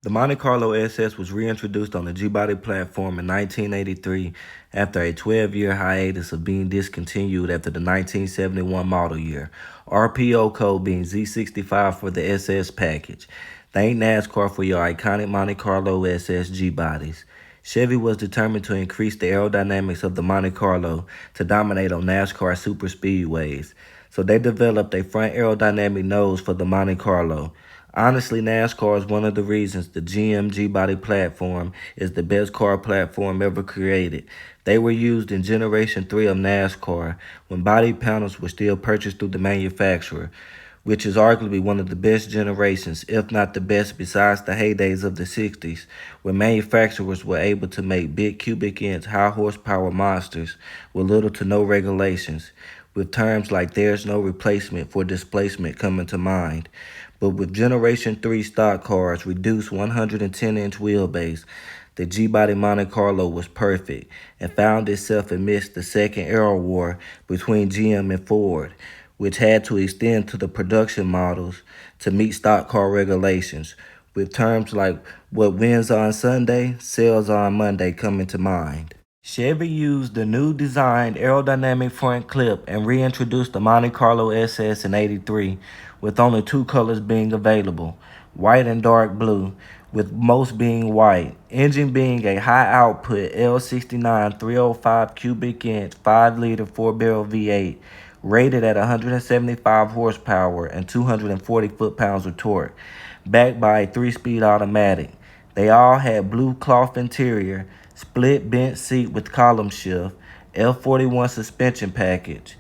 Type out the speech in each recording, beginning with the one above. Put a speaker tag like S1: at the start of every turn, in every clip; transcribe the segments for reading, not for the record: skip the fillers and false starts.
S1: The Monte Carlo SS was reintroduced on the Gbody platform in 1983 after a 12-year hiatus of being discontinued after the 1971 model year, RPO code being Z65 for the SS package. Thank NASCAR for your iconic Monte Carlo SS Gbodies. Chevy was determined to increase the aerodynamics of the Monte Carlo to dominate on NASCAR super speedways, so they developed a front aerodynamic nose for the Monte Carlo. Honestly, NASCAR is one of the reasons the GM G-Body platform is the best car platform ever created. They were used in Generation 3 of NASCAR when body panels were still purchased through the manufacturer, which is arguably one of the best generations, if not the best besides the heydays of the 60s, where manufacturers were able to make big cubic inch, high horsepower monsters with little to no regulations, with terms like there's no replacement for displacement coming to mind. But with Generation 3 stock cars' reduced 110-inch wheelbase, the G-Body Monte Carlo was perfect and found itself amidst the second era war between GM and Ford, which had to extend to the production models to meet stock car regulations, with terms like what wins on Sunday sells on Monday coming to mind. Chevy used the new designed aerodynamic front clip and reintroduced the Monte Carlo SS in '83, with only two colors being available, white and dark blue, with most being white. Engine being a high output L69 305 cubic inch 5-liter 4-barrel V8, rated at 175 horsepower and 240 foot-pounds of torque, backed by a 3-speed automatic. They all had blue cloth interior, split bench seat with column shift, F41 suspension package,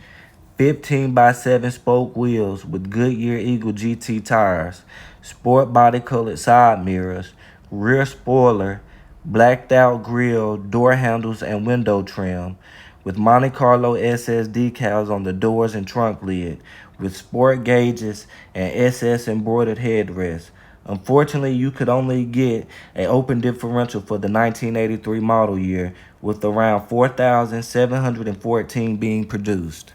S1: 15 by 7 spoke wheels with Goodyear Eagle GT tires, sport body colored side mirrors, rear spoiler, blacked out grille, door handles, and window trim, with Monte Carlo SS decals on the doors and trunk lid, with sport gauges and SS embroidered headrests. Unfortunately, you could only get an open differential for the 1983 model year, with around 4,714 being produced.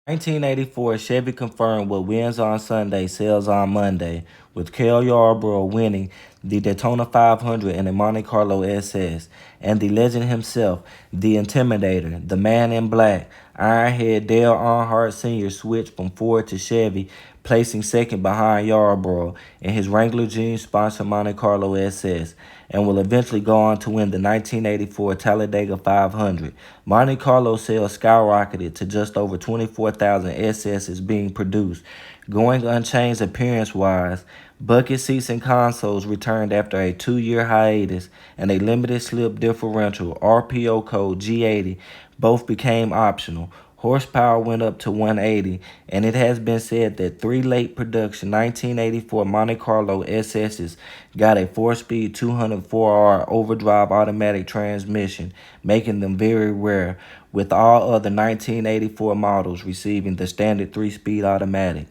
S1: 1984, Chevy confirmed what wins on Sunday sells on Monday, with Cale Yarborough winning the Daytona 500 in a Monte Carlo SS, and the legend himself, the Intimidator, the Man in Black, Ironhead Dale Earnhardt Sr. switched from Ford to Chevy, placing second behind Yarborough in his Wrangler Jeans sponsored Monte Carlo SS, and will eventually go on to win the 1984 Talladega 500. Monte Carlo sales skyrocketed to just over 24,000 SSs being produced. Going unchanged appearance-wise, bucket seats and consoles returned after a 2-year hiatus, and a limited slip differential, RPO code G80, both became optional. Horsepower went up to 180, and it has been said that 3 late production 1984 Monte Carlo SSs got a 4-speed 204R overdrive automatic transmission, making them very rare, with all other 1984 models receiving the standard 3-speed automatic.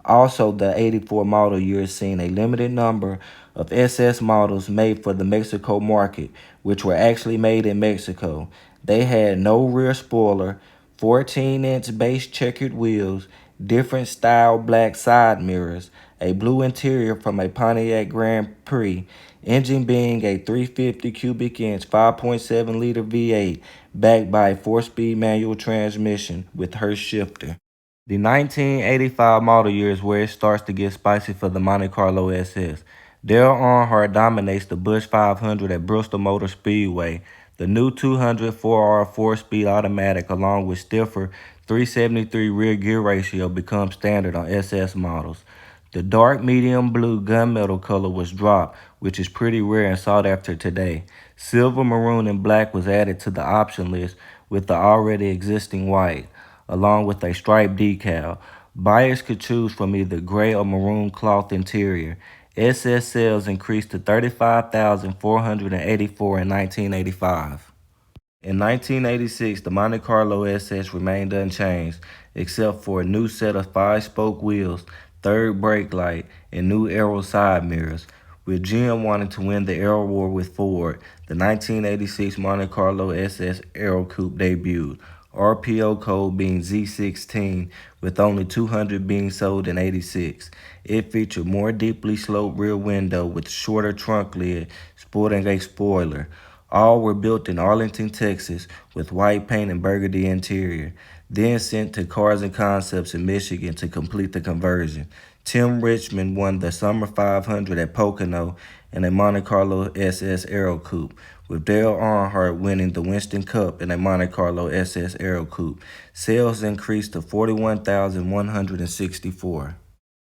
S1: Also, the '84 model year has seen a limited number of SS models made for the Mexico market, which were actually made in Mexico. They had no rear spoiler, 14-inch base checkered wheels, different style black side mirrors, a blue interior from a Pontiac Grand Prix, engine being a 350 cubic inch 5.7-liter V8 backed by a 4-speed manual transmission with Hurst shifter. The 1985 model year is where it starts to get spicy for the Monte Carlo SS. Dale Earnhardt dominates the Busch 500 at Bristol Motor Speedway. The new 204R 4-speed automatic along with stiffer 373 rear gear ratio becomes standard on SS models. The dark medium blue gunmetal color was dropped, which is pretty rare and sought after today. Silver, maroon, and black was added to the option list with the already existing white, along with a striped decal. Buyers could choose from either gray or maroon cloth interior. SS sales increased to 35,484 in 1985. In 1986, the Monte Carlo SS remained unchanged, except for a new set of 5-spoke wheels, third brake light, and new aero side mirrors. With GM wanting to win the aero war with Ford, the 1986 Monte Carlo SS Aero Coupe debuted. RPO code being Z16, with only 200 being sold in 86. It featured more deeply sloped rear window with shorter trunk lid, sporting a spoiler. All were built in Arlington, Texas, with white paint and burgundy interior, then sent to Cars and Concepts in Michigan to complete the conversion. Tim Richmond won the Summer 500 at Pocono in a Monte Carlo SS Aero Coupe, with Dale Earnhardt winning the Winston Cup in a Monte Carlo SS Aero Coupe. Sales increased to 41,164.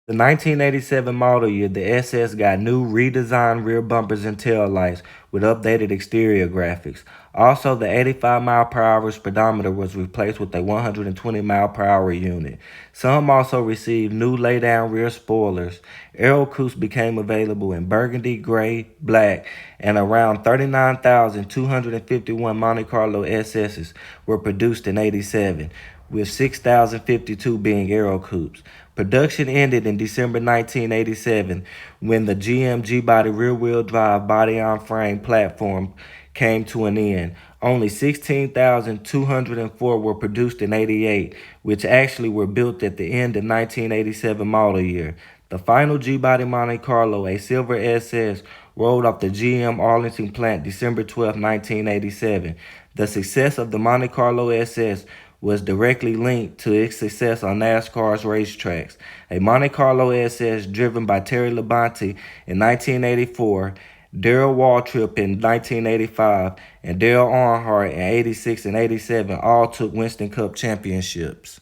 S1: The 1987 model year, the SS got new redesigned rear bumpers and tail lights with updated exterior graphics. Also, the 85 mile per hour speedometer was replaced with a 120 mile per hour unit. Some also received new lay-down rear spoilers. Aero coupes became available in burgundy, gray, black, and around 39,251 Monte Carlo SSs were produced in 87, with 6,052 being aero coupes. Production ended in December 1987 when the GM Gbody rear-wheel drive body-on-frame platform came to an end. Only 16,204 were produced in 88, which actually were built at the end of 1987 model year. The final Gbody Monte Carlo, a silver SS, rolled off the GM Arlington plant December 12, 1987. The success of the Monte Carlo SS was directly linked to its success on NASCAR's racetracks. A Monte Carlo SS driven by Terry Labonte in 1984, Darrell Waltrip in 1985, and Dale Earnhardt in 86 and 87 all took Winston Cup championships.